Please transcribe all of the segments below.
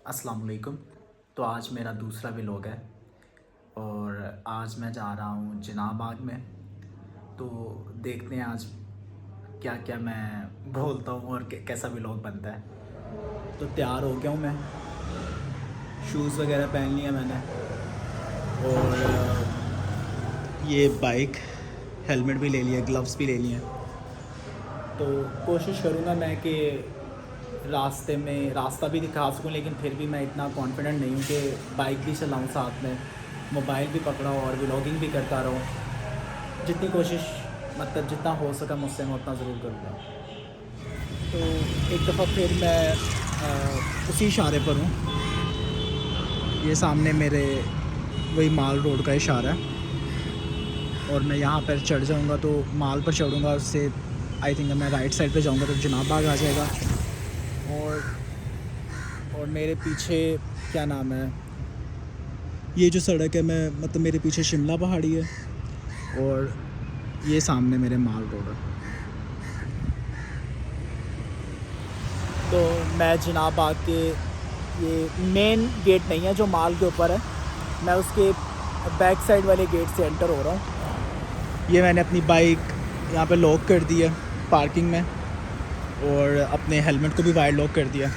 अस्सलाम वालेकुम। तो आज मेरा दूसरा व्लॉग है और आज मैं जा रहा हूँ जिनाह बाग में। तो देखते हैं आज क्या क्या मैं बोलता हूँ और कैसा व्लॉग बनता है। तो तैयार हो गया हूँ मैं, शूज़ वगैरह पहन लिया मैंने और ये बाइक हेलमेट भी ले लिया, ग्लव्स भी ले लिए। तो कोशिश करूँगा मैं कि रास्ते में रास्ता भी दिखा सकूँ, लेकिन फिर भी मैं इतना कॉन्फिडेंट नहीं हूँ कि बाइक भी चलाऊँ साथ में, मोबाइल भी पकड़ा और व्लॉगिंग भी करता रहूँ। जितनी कोशिश मतलब जितना हो सका मुझसे मैं उतना ज़रूर करूँगा। तो एक दफ़ा फिर मैं उसी इशारे पर हूँ। ये सामने मेरे वही माल रोड का इशारा है और मैं यहाँ पर चढ़ जाऊँगा तो माल पर चढ़ूँगा, उससे आई थिंक मैं राइट साइड पे जाऊँगा तो जिनाह बाग आ जाएगा। और मेरे पीछे क्या नाम है, ये जो सड़क है मैं मतलब मेरे पीछे शिमला पहाड़ी है और ये सामने मेरे माल रोड है। तो मैं जिनाह बाग के ये मेन गेट नहीं है जो माल के ऊपर है, मैं उसके बैक साइड वाले गेट से एंटर हो रहा हूँ। ये मैंने अपनी बाइक यहाँ पे लॉक कर दी है पार्किंग में और अपने हेलमेट को भी वाइड लॉक कर दिया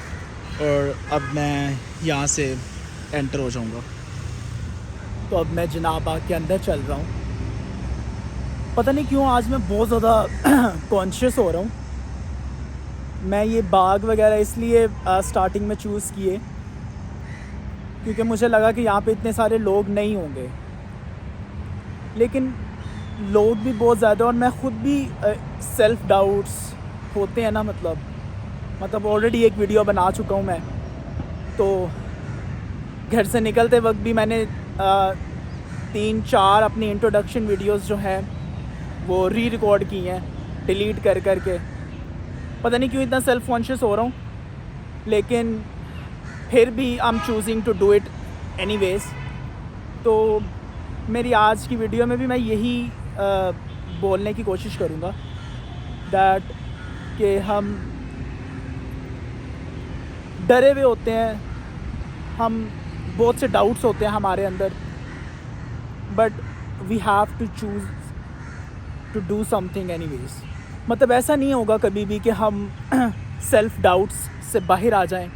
और अब मैं यहाँ से एंटर हो जाऊँगा। तो अब मैं जिनाह बाग के अंदर चल रहा हूँ। पता नहीं क्यों आज मैं बहुत ज़्यादा कॉन्शियस हो रहा हूँ। मैं ये बाग वगैरह इसलिए स्टार्टिंग में चूज़ किए क्योंकि मुझे लगा कि यहाँ पे इतने सारे लोग नहीं होंगे, लेकिन लोग भी बहुत ज़्यादा और मैं ख़ुद भी सेल्फ़ डाउट्स होते हैं ना, मतलब ऑलरेडी एक वीडियो बना चुका हूँ मैं। तो घर से निकलते वक्त भी मैंने 3-4 अपनी इंट्रोडक्शन वीडियोस जो हैं वो रिकॉर्ड की हैं डिलीट कर के। पता नहीं क्यों इतना सेल्फ कॉन्शियस हो रहा हूँ, लेकिन फिर भी I am choosing to do it anyways. तो मेरी आज की वीडियो में भी मैं यही बोलने की कोशिश करूँगा दैट कि हम डरे हुए होते हैं, हम बहुत से डाउट्स होते हैं हमारे अंदर, but we have to choose to do something anyways. मतलब ऐसा नहीं होगा कभी भी कि हम सेल्फ़ डाउट्स से बाहर आ जाएं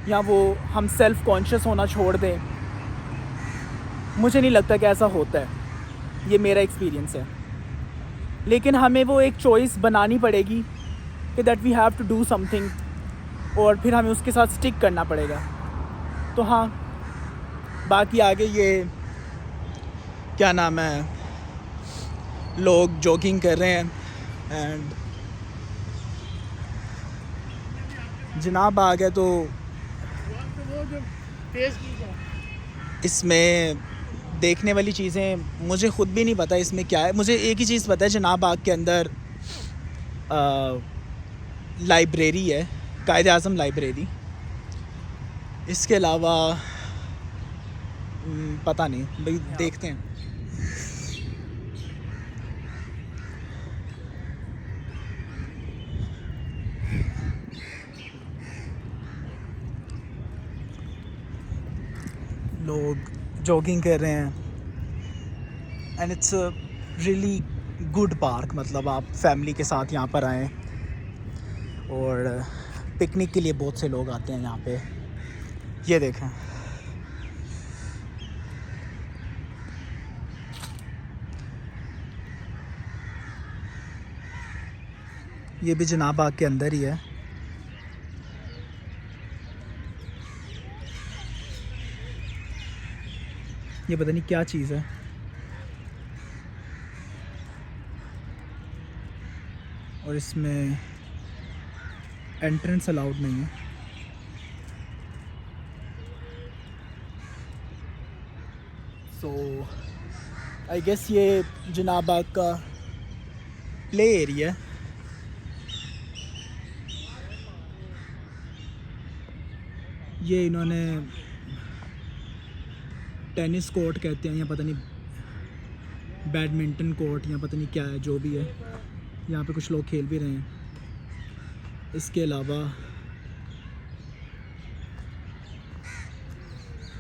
या वो हम सेल्फ़ कॉन्शियस होना छोड़ दें। मुझे नहीं लगता कि ऐसा होता है, ये मेरा एक्सपीरियंस है। लेकिन हमें वो एक चॉइस बनानी पड़ेगी कि that we have to do something और फिर हमें उसके साथ स्टिक करना पड़ेगा। तो हाँ, बाकी आगे ये क्या नाम है, लोग जॉगिंग कर रहे हैं एंड जिनाह बाग है तो इसमें देखने वाली चीज़ें मुझे ख़ुद भी नहीं पता इसमें क्या है। मुझे एक ही चीज़ पता है, जिनाह बाग के अंदर लाइब्रेरी है, कायद-ए-आज़म लाइब्रेरी। इसके अलावा पता नहीं भाई, देखते हैं। लोग जॉगिंग कर रहे हैं and it's a really good park. मतलब आप फैमिली के साथ यहाँ पर आएँ और पिकनिक के लिए बहुत से लोग आते हैं यहाँ पे। ये देखें, ये भी जिनाह बाग के अंदर ही है। ये पता नहीं क्या चीज़ है, और इसमें एंट्रेंस अलाउड नहीं है। सो आई गेस ये जिनाह बाग का प्ले एरिया है। ये इन्होंने टेनिस कोर्ट कहते हैं या पता नहीं बैडमिंटन कोर्ट या पता नहीं क्या है, जो भी है, यहाँ पे कुछ लोग खेल भी रहे हैं। इसके अलावा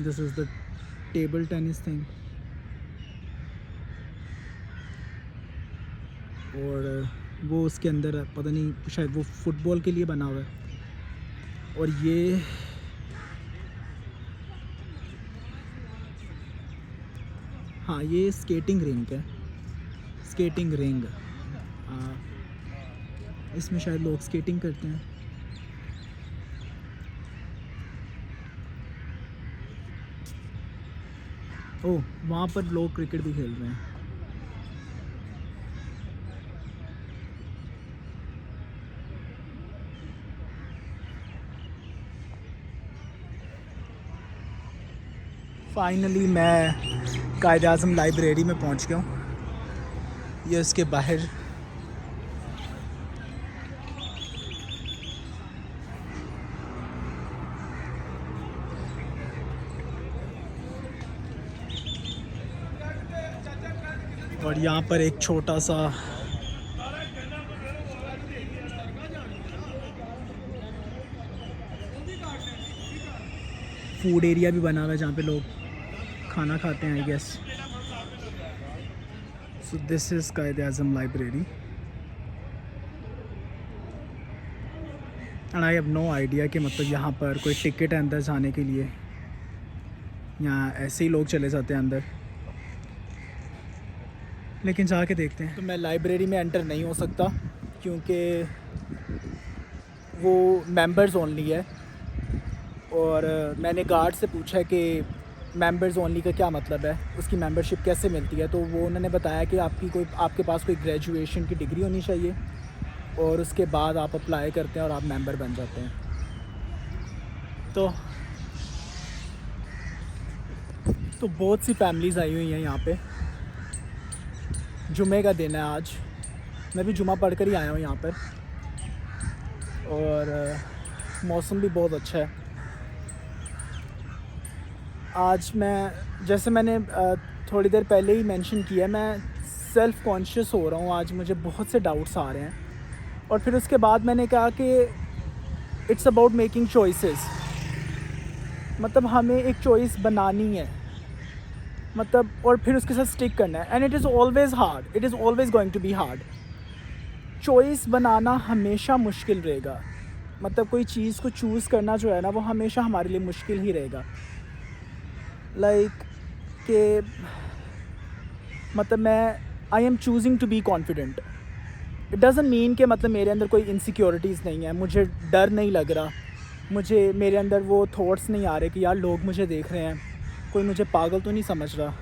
this is the table tennis thing, और वो उसके अंदर है, पता नहीं शायद वो फुटबॉल के लिए बना हुआ है। और ये हाँ, ये स्केटिंग रिंग है, स्केटिंग रिंग। इसमें शायद लोग स्केटिंग करते हैं। ओह, वहाँ पर लोग क्रिकेट भी खेल रहे हैं। फाइनली मैं कायद आज़म लाइब्रेरी में पहुँच गया हूँ। ये इसके बाहर और यहाँ पर एक छोटा सा फूड एरिया भी बना हुआ है जहाँ पे लोग खाना खाते हैं, I guess. So this is Quaid Azam library and I have no idea कि मतलब यहाँ पर कोई टिकट है अंदर जाने के लिए, यहाँ ऐसे ही लोग चले जाते हैं अंदर, लेकिन जाके देखते हैं। तो मैं लाइब्रेरी में एंटर नहीं हो सकता क्योंकि वो मेंबर्स ओनली है, और मैंने गार्ड से पूछा कि मेंबर्स ओनली का क्या मतलब है, उसकी मेंबरशिप कैसे मिलती है। तो वो उन्होंने बताया कि आपके पास कोई ग्रेजुएशन की डिग्री होनी चाहिए और उसके बाद आप अप्लाई करते हैं और आप मेंबर बन जाते हैं। तो बहुत सी फैमिलीज़ आई हुई हैं यहाँ पे। जुमे का दिन है आज, मैं भी जुमा पढ़ कर ही आया हूँ यहाँ पर, और मौसम भी बहुत अच्छा है आज। मैं जैसे मैंने थोड़ी देर पहले ही मेंशन किया, मैं सेल्फ़ कॉन्शियस हो रहा हूँ आज, मुझे बहुत से डाउट्स आ रहे हैं। और फिर उसके बाद मैंने कहा कि इट्स अबाउट मेकिंग चॉइसेस, मतलब हमें एक चॉइस बनानी है, मतलब, और फिर उसके साथ स्टिक करना है। And it is always hard, it is always going to be hard. Choice बनाना हमेशा मुश्किल रहेगा, मतलब कोई चीज़ को चूज़ करना जो है ना, वो हमेशा हमारे लिए मुश्किल ही रहेगा। लाइक कि मतलब I am choosing to be confident. It doesn't mean कि मतलब मेरे अंदर कोई इनसिक्योरिटीज़ नहीं है, मुझे डर नहीं लग रहा, मेरे अंदर वो थॉट्स नहीं आ रहे कि यार लोग मुझे देख रहे हैं, कोई मुझे पागल तो नहीं समझ रहा।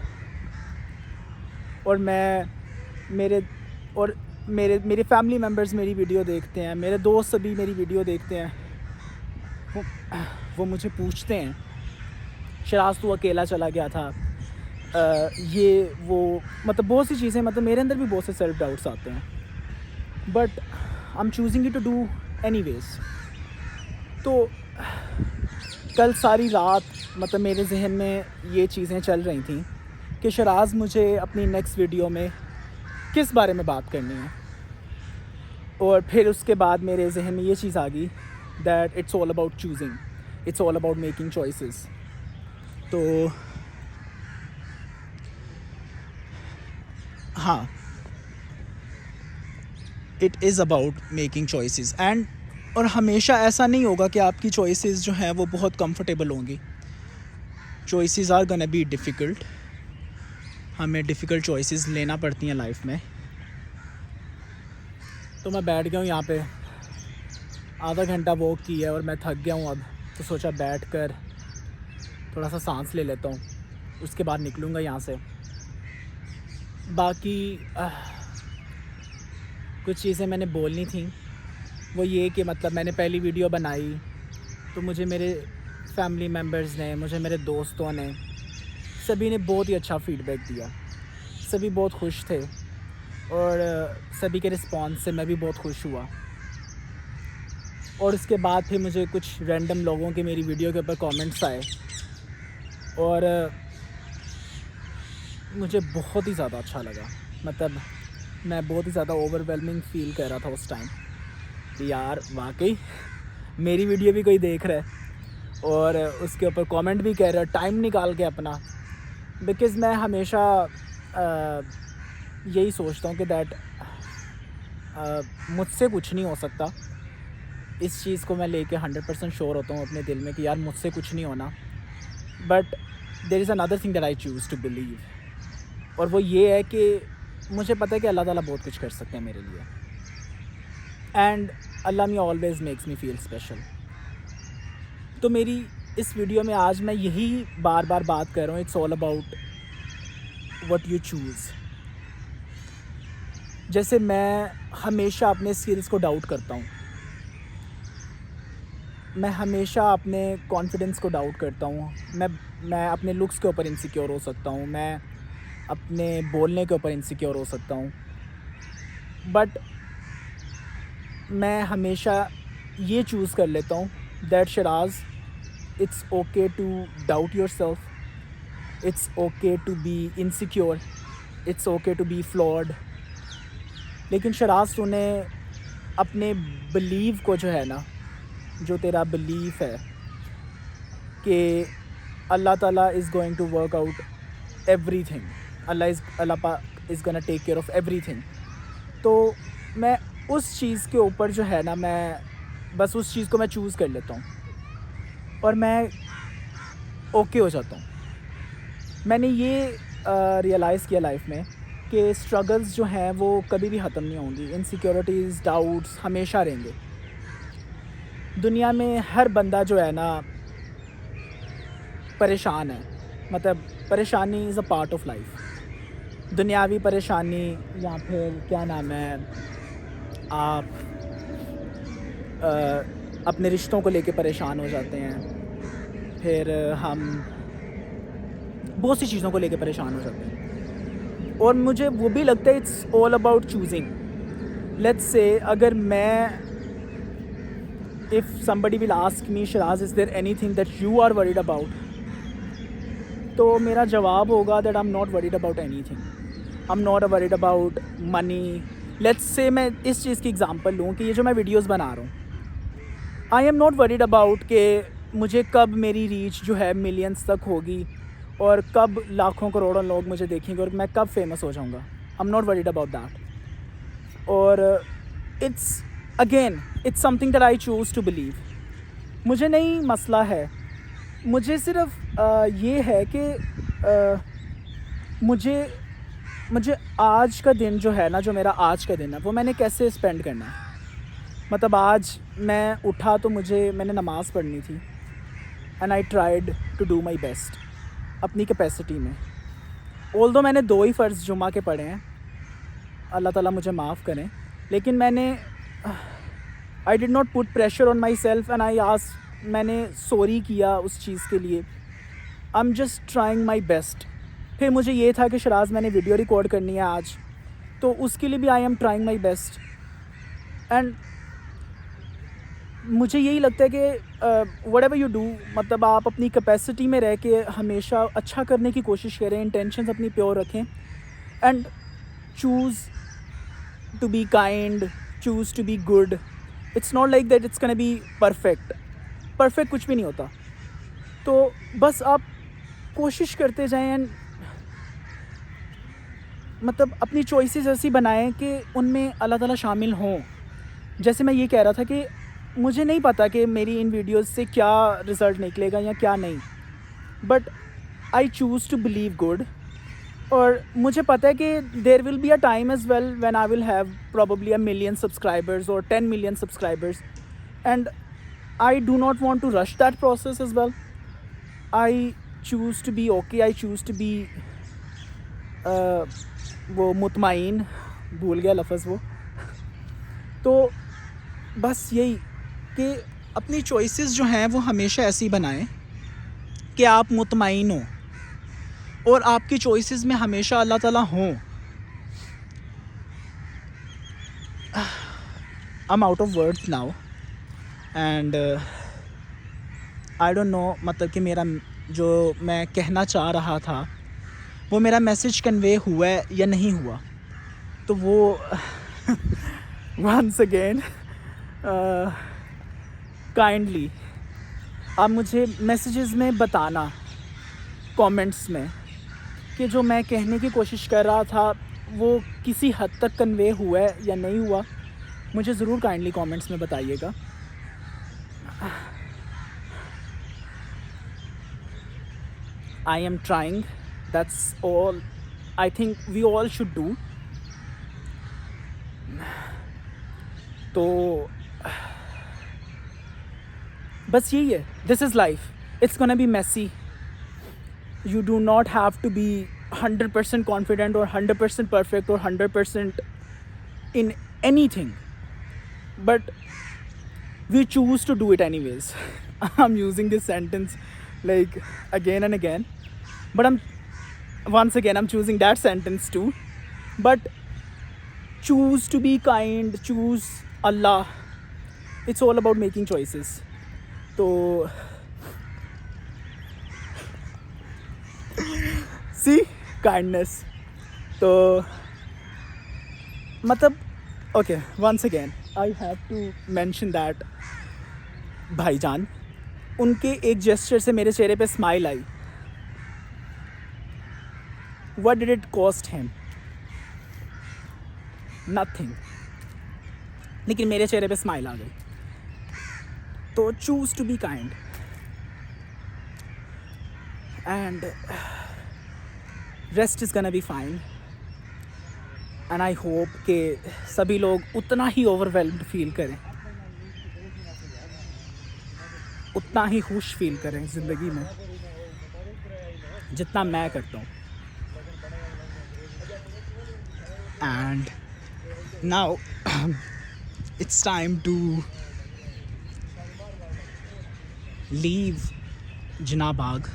और मेरे फैमिली मेम्बर्स मेरी वीडियो देखते हैं, मेरे दोस्त सभी मेरी वीडियो देखते हैं, वो मुझे पूछते हैं, शराज तू अकेला चला गया था, ये वो, मतलब बहुत सी चीज़ें, मतलब मेरे अंदर भी बहुत से सेल्फ डाउट्स आते हैं, but I am choosing it to do anyways. तो कल सारी रात मतलब मेरे जहन में ये चीज़ें चल रही थी कि शराज मुझे अपनी नेक्स्ट वीडियो में किस बारे में बात करनी है। और फिर उसके बाद मेरे जहन में ये चीज़ आ गई that it's all about choosing, it's all about making choices. तो हाँ, it is about making choices. And और हमेशा ऐसा नहीं होगा कि आपकी चॉइसेस जो हैं वो बहुत कंफर्टेबल होंगी। Choices are gonna be difficult, हमें डिफ़िकल्ट चॉइसेस लेना पड़ती हैं लाइफ में। तो मैं बैठ गया हूँ यहाँ पे, आधा घंटा वॉक की है और मैं थक गया हूँ अब, तो सोचा बैठ कर थोड़ा सा सांस ले लेता हूँ, उसके बाद निकलूँगा यहाँ से। बाकी कुछ चीज़ें मैंने बोलनी थी, वो ये कि मतलब मैंने पहली वीडियो बनाई तो मुझे मेरे फैमिली मेम्बर्स ने, मुझे मेरे दोस्तों ने, सभी ने बहुत ही अच्छा फ़ीडबैक दिया, सभी बहुत खुश थे, और सभी के रिस्पॉन्स से मैं भी बहुत खुश हुआ। और उसके बाद फिर मुझे कुछ रैंडम लोगों के मेरी वीडियो के ऊपर कमेंट्स आए, और मुझे बहुत ही ज़्यादा अच्छा लगा। मतलब मैं बहुत ही ज़्यादा ओवरवेलमिंग फ़ील कर रहा था उस टाइम कि यार वाकई मेरी वीडियो भी कोई देख रहा है। और उसके ऊपर कमेंट भी कर रहे हो टाइम निकाल के अपना, बिकॉज़ मैं हमेशा यही सोचता हूँ कि दैट मुझसे कुछ नहीं हो सकता। इस चीज़ को मैं लेके 100% श्योर होता हूँ अपने दिल में कि यार मुझसे कुछ नहीं होना। But there is another thing that I choose to believe, और वो ये है कि मुझे पता है कि अल्लाह ताला बहुत कुछ कर सकते हैं मेरे लिए, and Allah me always makes me feel special. तो मेरी इस वीडियो में आज मैं यही बार बार बात कर रहा हूँ, it's all about what you choose. जैसे मैं हमेशा अपने स्किल्स को डाउट करता हूँ, मैं हमेशा अपने कॉन्फिडेंस को डाउट करता हूँ, मैं अपने लुक्स के ऊपर इनसिक्योर हो सकता हूँ, मैं अपने बोलने के ऊपर इनसिक्योर हो सकता हूँ। बट मैं हमेशा ये चूज़ कर लेता हूँ that Sharaz, it's okay to doubt yourself, it's okay to be insecure, it's okay to be flawed. लेकिन शराज तूने अपने बिलीव को जो है ना, जो तेरा बिलीफ है कि Allah Tala is going to work out everything, Allah is gonna take care of everything. तो मैं उस चीज़ के ऊपर जो है ना, मैं बस उस चीज़ को मैं चूज़ कर लेता हूँ और मैं ओके हो जाता हूँ। मैंने ये रियलाइज़ किया लाइफ में कि स्ट्रगल्स जो हैं वो कभी भी ख़त्म नहीं होंगी, इनसिक्योरिटीज़, डाउट्स हमेशा रहेंगे। दुनिया में हर बंदा जो है ना परेशान है, मतलब परेशानी is a part of life. दुनियावी परेशानी या फिर क्या नाम है, आप अपने रिश्तों को लेके परेशान हो जाते हैं, फिर हम बहुत सी चीज़ों को लेके परेशान हो जाते हैं। और मुझे वो भी लगता है it's all about choosing. Let's say अगर मैं if somebody will ask me, Shiraz, is there anything that you are worried about? तो मेरा जवाब होगा that I'm not worried about anything. I'm not worried about money. Let's say मैं इस चीज़ की example लूँ कि ये जो मैं वीडियोस बना रहा हूँ, I am not worried about कि मुझे कब मेरी रीच जो है मिलियंस तक होगी और कब लाखों करोड़ों लोग मुझे देखेंगे और मैं कब फेमस हो जाऊँगा। I'm not worried about that. और it's something that I choose to believe. मुझे नहीं मसला है, मुझे सिर्फ ये है कि मुझे आज का दिन जो है ना, जो मेरा आज का दिन है वो मैंने कैसे स्पेंड करना है। मतलब आज मैं उठा तो मैंने नमाज़ पढ़नी थी, and I tried to do my best अपनी कैपेसिटी में। ऑल्दो मैंने 2 ही फ़र्ज़ जुमा के पढ़े हैं, अल्लाह ताला मुझे माफ़ करें, लेकिन मैंने I did not put pressure on my self and मैंने सॉरी किया उस चीज़ के लिए। I am just trying my best. फिर मुझे ये था कि शराज मैंने वीडियो रिकॉर्ड करनी है आज, तो उसके लिए भी I am trying my best. And मुझे यही लगता है कि वट एवर यू डू, मतलब आप अपनी कैपेसिटी में रह के हमेशा अच्छा करने की कोशिश करें, इंटेंशंस अपनी प्योर रखें, and choose to be kind, choose to be good. It's not like that it's gonna be perfect. Perfect कुछ भी नहीं होता। तो बस आप कोशिश करते जाएं, एंड मतलब अपनी चॉइसेस ऐसी बनाएं कि उनमें अल्लाह ताला शामिल हों। जैसे मैं ये कह रहा था कि मुझे नहीं पता कि मेरी इन वीडियोस से क्या रिज़ल्ट निकलेगा या क्या नहीं, but I choose to believe good. और मुझे पता है कि there will be a time as well when I will have probably 1 million subscribers और 10 million subscribers, and I do not want to rush that process as well. I choose to be okay, I choose to be वो मुतमईन, भूल गया लफ्ज़ वो। तो बस यही कि अपनी चॉइसेस जो हैं वो हमेशा ऐसी बनाएं कि आप मुतमईन हो और आपकी चॉइसेस में हमेशा अल्लाह ताला हों। I am out of words now, and I don't know, मतलब कि मेरा जो मैं कहना चाह रहा था वो मेरा मैसेज कन्वे हुआ है या नहीं हुआ। तो वो वंस अगेन काइंडली आप मुझे मैसेजेस में बताना, कमेंट्स में, कि जो मैं कहने की कोशिश कर रहा था वो किसी हद तक कन्वे हुआ है या नहीं हुआ। मुझे ज़रूर काइंडली कमेंट्स में बताइएगा। I am trying, that's all I think we all should do. तो बस यही है, this is life, it's gonna be messy. You do not have to be 100% confident or 100% perfect or 100% in anything, but we choose to do it anyways. I'm using this sentence like again and again, but I'm choosing that sentence too. But choose to be kind, choose Allah. It's all about making choices. So see kindness. तो मतलब okay, once again I have to mention that भाईजान, उनके एक gesture से मेरे चेहरे पे smile आई। What did it cost him? Nothing, लेकिन मेरे चेहरे पे स्माइल आ गई। तो choose to be kind and rest is gonna be fine, and I hope कि सभी लोग उतना ही overwhelmed फील करें, उतना ही खुश फील करें ज़िंदगी में जितना मैं करता हूँ। And now it's time to leave जिना बाग,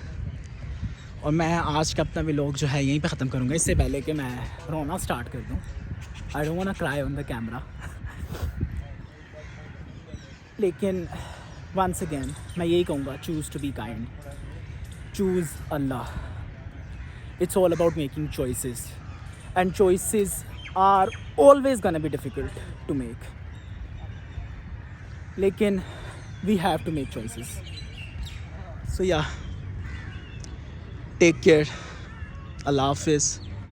और मैं आज का अपना व्लॉग जो है यहीं पे ख़त्म करूँगा, इससे पहले कि मैं रोना स्टार्ट कर दूँ। I don't want to cry on the camera. लेकिन वंस अगेन मैं यही कहूँगा, choose to be kind, choose Allah. It's all about making choices, and choices are always gonna be difficult to make, लेकिन we have to make choices. So yeah, take care. Allah Hafiz.